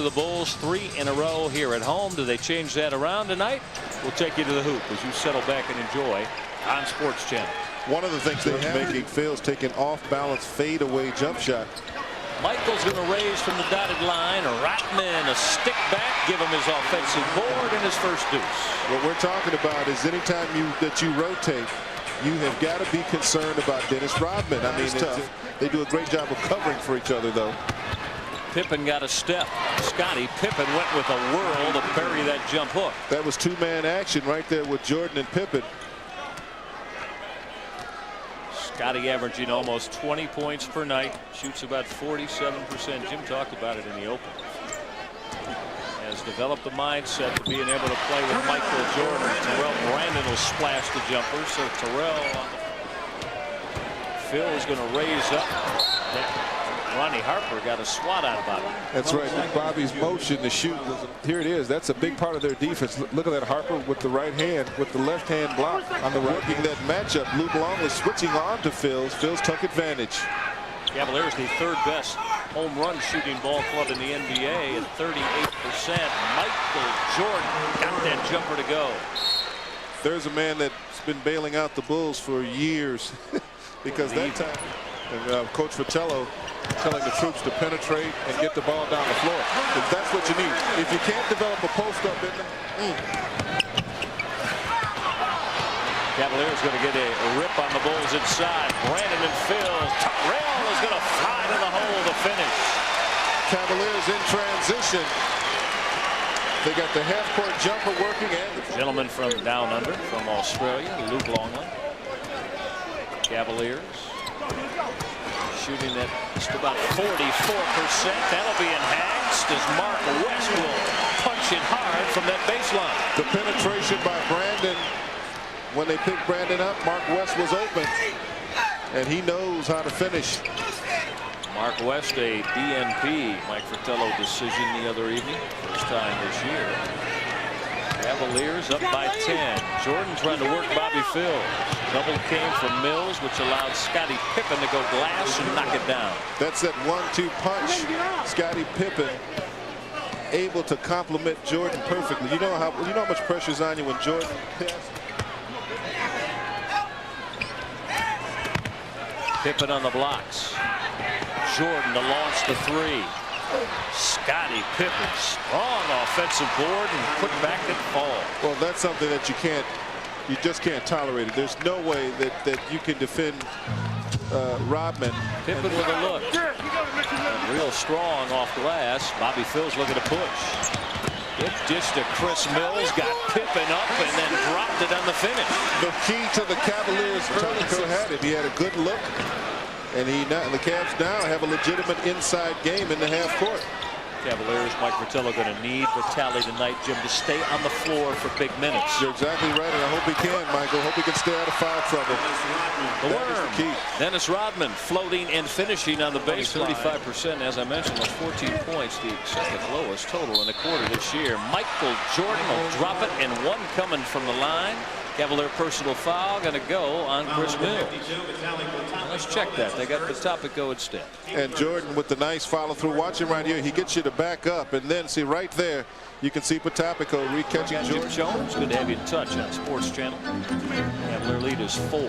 the Bulls 3 in a row here at home. Do they change that around tonight? We'll take you to the hoop as you settle back and enjoy on Sports Channel. One of the things they have making Phil's taking off-balance fade-away jump shot. Michael's going to raise from the dotted line. Rodman a stick back, give him his offensive board and his first deuce. What we're talking about is anytime you rotate, you have got to be concerned about Dennis Rodman. I mean, they do a great job of covering for each other, though. Pippen got a step. Scottie Pippen went with a whirl to bury that jump hook. That was two-man action right there with Jordan and Pippen. Scottie averaging almost 20 points per night, shoots about 47%. Jim talked about it in the open. Has developed a mindset to being able to play with Michael Jordan. Terrell Brandon will splash the jumper, so Terrell on the Phil is going to raise up. Ronnie Harper got a swat out about it. That's right. Bobby's motion to shoot. Here it is. That's a big part of their defense. Look at that Harper with the right hand, with the left hand block on the right. Working that matchup. Luke Long was switching on to Phil's. Phil's took advantage. Cavaliers the third best home run shooting ball club in the NBA at 38%. Michael Jordan got that jumper to go. There's a man that's been bailing out the Bulls for years because that time. And Coach Fratello telling the troops to penetrate and get the ball down the floor. Because that's what you need. If you can't develop a post-up in them. Cavaliers going to get a rip on the Bulls inside. Brandon and Phil. Terrell is going to fly to the hole to finish. Cavaliers in transition. They got the half-court jumper working. And the gentleman from down under, from Australia, Luke Longley. Cavaliers shooting at just about 44%. That'll be enhanced as Mark West will punch it hard from that baseline. The penetration by Brandon. When they picked Brandon up, Mark West was open, and he knows how to finish. Mark West, a DNP Mike Fratello decision the other evening, first time this year. Cavaliers up by 10. Jordan trying to work Bobby Phil. Double came from Mills, which allowed Scottie Pippen to go glass and knock it down. That's that 1-2 punch. Scottie Pippen able to complement Jordan perfectly. You know how much pressure's on you when Jordan passes. Pippen on the blocks. Jordan to launch the three. Scottie Pippen, strong offensive board and put back and fall. Well, that's something that you just can't tolerate it. There's no way that you can defend Rodman. Pippen with a look. And real strong off glass. Bobby Phil's looking to push. It dished to Chris Mills, got Pippen up and then dropped it on the finish. The key to the Cavaliers early had it. He had a good look. And the Cavs now have a legitimate inside game in the half court. Cavaliers, Mike Fratello going to need Vitale tonight, Jim, to stay on the floor for big minutes. You're exactly right, and I hope he can, Michael. Hope he can stay out of foul trouble. The worm. The key. Dennis Rodman floating and finishing on the base, 35%. As I mentioned, with 14 points, the second lowest total in a quarter this year. Michael Jordan will drop it, and one coming from the line. Cavalier personal foul going to go on Chris Mills. Let's check that. They got Patapico instead. And Jordan with the nice follow through. Watch him right here. He gets you to back up, and then see right there, you can see Patapico re-catching Jordan. Jim Jones, good to have you in touch on Sports Channel. Cavalier lead is 4.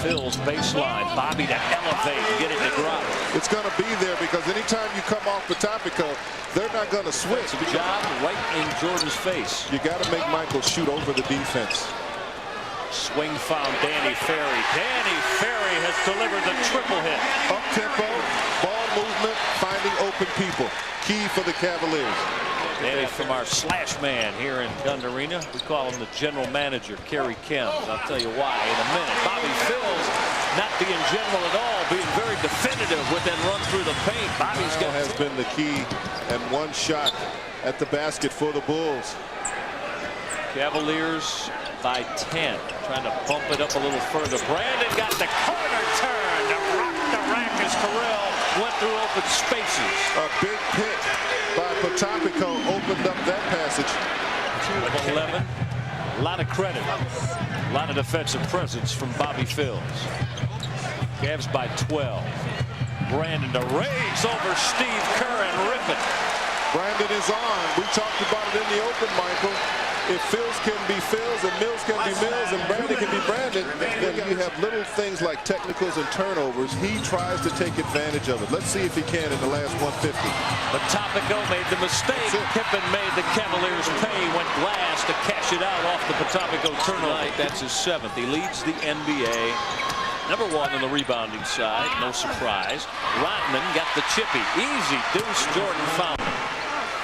Phil's baseline. Bobby to elevate and get it to drop. It's going to be there because anytime you come off Patapico, they're not going to switch. Good job right in Jordan's face. You got to make Michael shoot over the defense. Swing found Danny Ferry. Danny Ferry has delivered the triple hit. Up tempo, ball movement, finding open people. Key for the Cavaliers. Danny from our slash man here in Gund Arena. We call him the general manager, Kerry Kems. I'll tell you why in a minute. Bobby Phil's not being general at all, being very definitive with that run through the paint. Bobby's got has been the key, and one shot at the basket for the Bulls. Cavaliers by 10, trying to bump it up a little further. Brandon got the corner turn to rock the rack as Terrell went through open spaces. A big pick by Patapico opened up that passage. 2 of 11. A lot of credit. A lot of defensive presence from Bobby Phills. Cavs by 12. Brandon to raise over Steve Kerr and rip it. Brandon is on. We talked about it in the open, Michael. If Phils can be Phils and Mills can be Mills and Brandon can be Brandon, then you have little things like technicals and turnovers. He tries to take advantage of it. Let's see if he can in the last 150. Potapico made the mistake. Pippen made the Cavaliers pay. Went Glass to cash it out off the Potapico turnover. That's his 7th. He leads the NBA. Number 1 on the rebounding side. No surprise. Rodman got the chippy. Easy deuce. Jordan found it.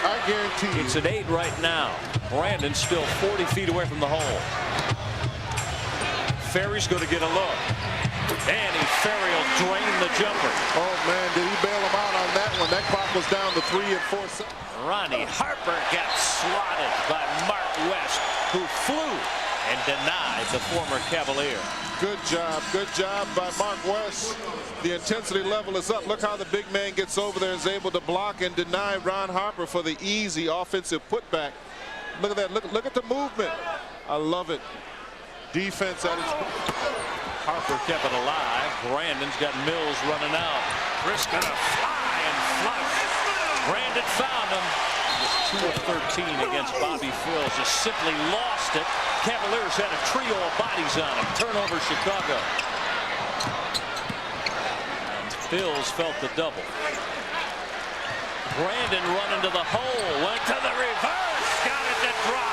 I guarantee you. It's at 8 right now. Brandon still 40 feet away from the hole. Ferry's going to get a look. And Ferry will drain the jumper. Oh, man, did he bail him out on that one? That clock was down to 3 and 4 seconds. Ronnie Harper got swatted by Mark West, who flew and denied the former Cavalier. Good job by Mark West. The intensity level is up. Look how the big man gets over there and is able to block and deny Ron Harper for the easy offensive putback. Look at that. Look at the movement. I love it. Defense at its best. Harper kept it alive. Brandon's got Mills running out. Chris gonna fly and flush. Brandon found him. Just 2 of 13 against Bobby Phills. Just simply lost it. Cavaliers had a trio of bodies on him. Turnover Chicago. And Phills felt the double. Brandon running to the hole. Went to the reverse. Got it to drop.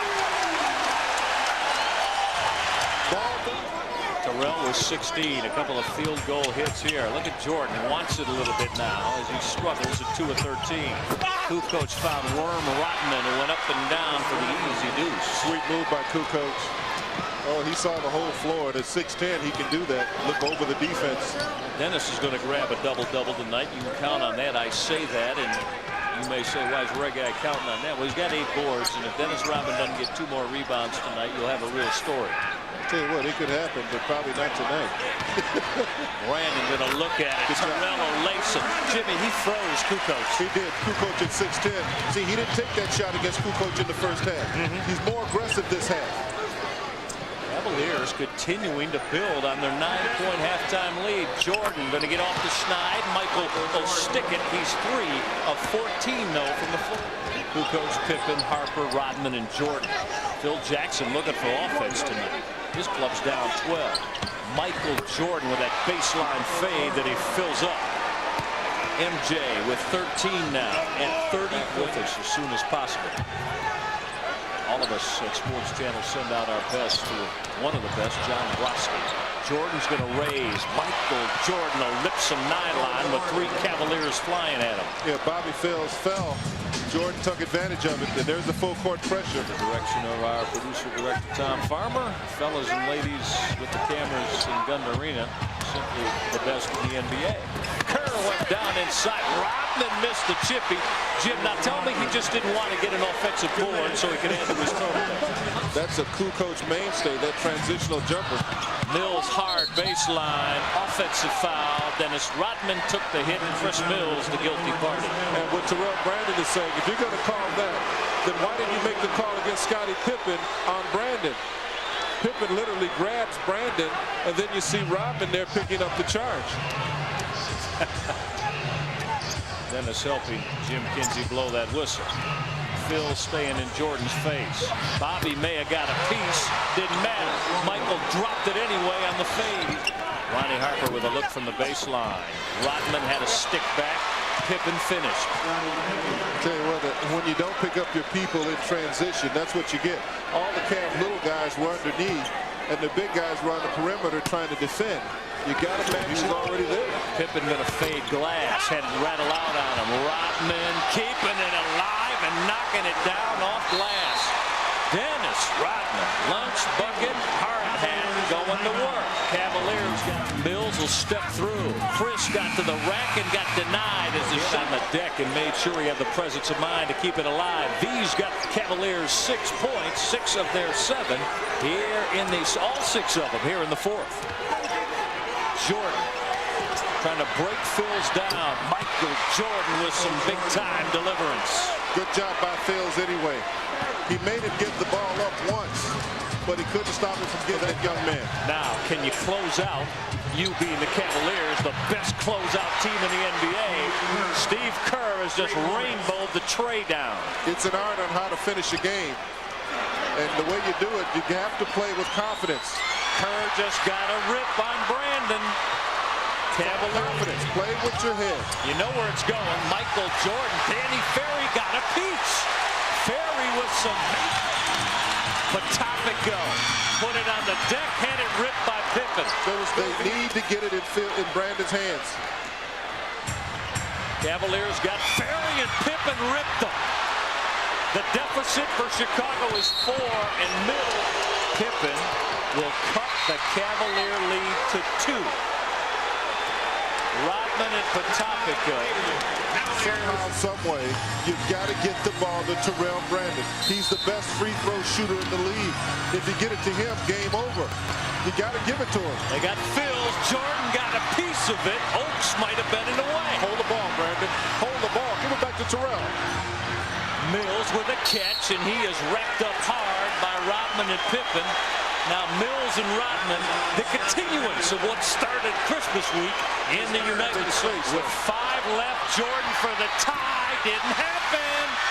Terrell was 16. A couple of field goal hits here. Look at Jordan. Wants it a little bit now as he struggles at 2 of 13. Kukoc found Worm Rodman, who went up and down for the easy deuce. Sweet move by Kukoc. Oh, he saw the whole floor. And at 6'10", he can do that. Look over the defense. Dennis is going to grab a double-double tonight. You can count on that. I say that, and you may say, why is Regai counting on that? Well, he's got 8 boards, and if Dennis Rodman doesn't get 2 more rebounds tonight, you'll have a real story. Tell you what, it could happen, but probably not tonight. Brandon going to look at it. Terrell lace him. Jimmy, he froze Kukoc. He did. Kukoc at 6'10". See, he didn't take that shot against Kukoc in the first half. He's more aggressive this half. Cavaliers continuing to build on their 9-point halftime lead. Jordan going to get off the schneid. Michael will stick it. He's 3 of 14 though from the floor. Kukoc, Pippen, Harper, Rodman, and Jordan. Phil Jackson looking for offense tonight. His club's down 12. Michael Jordan with that baseline fade that he fills up. MJ with 13 now and 30 with us as soon as possible. All of us at Sports Channel send out our best to one of the best, John Brodsky. Jordan's going to raise. Michael Jordan will lip some nylon with 3 Cavaliers flying at him. Yeah, Bobby Phills fell. Jordan took advantage of it, and there's the full court pressure. The direction of our producer-director Tom Farmer. Fellas and ladies with the cameras in Gunda Arena, simply the best in the NBA. Kerr went down inside. Rodman missed the chippy. Jim, now tell me he just didn't want to get an offensive board so he could handle his turnover. That's a Kukoc mainstay, that transitional jumper. Mills hard baseline, offensive foul. Dennis Rodman took the hit, and Chris Mills the guilty party. And what Terrell Brandon is saying, if you're going to call that, then why didn't you make the call against Scottie Pippen on Brandon? Pippen literally grabs Brandon, and then you see Rodman there picking up the charge. Dennis helping Jim Kinsey blow that whistle. Phil staying in Jordan's face. Bobby may have got a piece. Didn't matter. Michael dropped it anyway on the fade. Ronnie Harper with a look from the baseline. Rodman had a stick back. Pippen finished. I'll tell you what, when you don't pick up your people in transition, that's what you get. All the Cavs little guys were underneath, and the big guys were on the perimeter trying to defend. You got a man who's already there. Pippen going to fade Glass. Had it rattle out on him. Rodman keeping it alive and knocking it down off Glass. Dennis Rodman, lunch bucket, hard hat, going to work. Cavaliers got Mills will step through. Chris got to the rack and got denied as he shot on the deck and made sure he had the presence of mind to keep it alive. V's got Cavaliers 6 points, 6 of their 7 here in these, all 6 of them here in the 4th. Jordan trying to break Phil's down. Michael Jordan with some big-time deliverance. Good job by Phil's anyway. He made him give the ball up once. but he couldn't stop it from getting that young man. Now, can you close out? You being the Cavaliers, the best closeout team in the NBA. Steve Kerr has just rainbowed the tray down. It's an art on how to finish a game. And the way you do it, you have to play with confidence. Kerr just got a rip on Brandon. Confidence. Play with your head. You know where it's going. Michael Jordan. Danny Ferry got a piece. Ferry with some Patopico. Put it on the deck. Had it ripped by Pippen. They need to get it in Brandon's hands. Cavaliers got Ferry and Pippen ripped them. The deficit for Chicago is 4 and Pippen will cut the Cavalier lead to 2. Rodman and Patopico. Somehow, some way, you've got to get the ball to Terrell Brandon. He's the best free throw shooter in the league. If you get it to him, game over. You got to give it to him. They got Phils. Jordan got a piece of it. Oaks might have been in the way. Hold the ball, Brandon. Hold the ball. Give it back to Terrell. Mills with a catch, and he is wrecked up hard by Rodman and Pippen. Now Mills and Rodman, the continuance of what started Christmas week in the United States. With 5 left, Jordan for the tie. Didn't happen.